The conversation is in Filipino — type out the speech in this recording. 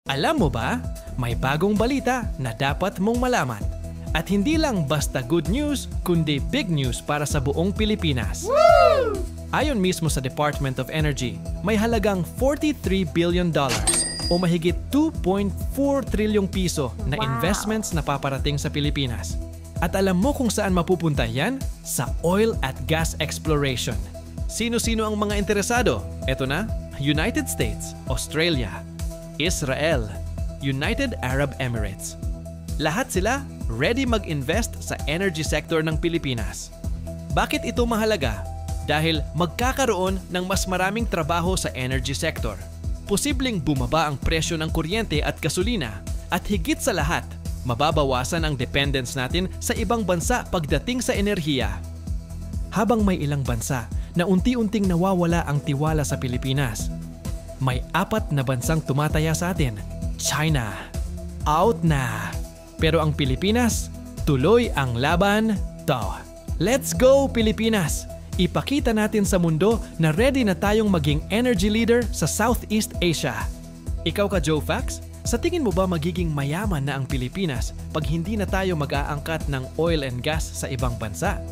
Alam mo ba, may bagong balita na dapat mong malaman. At hindi lang basta good news, kundi big news para sa buong Pilipinas. Woo! Ayon mismo sa Department of Energy, may halagang $43 billion o mahigit 2.4 trilyong piso na investments na paparating sa Pilipinas. At alam mo kung saan mapupunta yan? Sa oil at gas exploration. Sino-sino ang mga interesado? Eto na, United States, Australia, Israel, United Arab Emirates. Lahat sila ready mag-invest sa energy sector ng Pilipinas. Bakit ito mahalaga? Dahil magkakaroon ng mas maraming trabaho sa energy sector. Posibleng bumaba ang presyo ng kuryente at gasolina at higit sa lahat, mababawasan ang dependence natin sa ibang bansa pagdating sa enerhiya. Habang may ilang bansa na unti-unting nawawala ang tiwala sa Pilipinas, may 4 na bansang tumataya sa atin. China, out na! Pero ang Pilipinas, tuloy ang laban to. Let's go Pilipinas! Ipakita natin sa mundo na ready na tayong maging energy leader sa Southeast Asia. Ikaw ka, Joe Fax? Sa tingin mo ba magiging mayaman na ang Pilipinas pag hindi na tayo mag-aangkat ng oil and gas sa ibang bansa?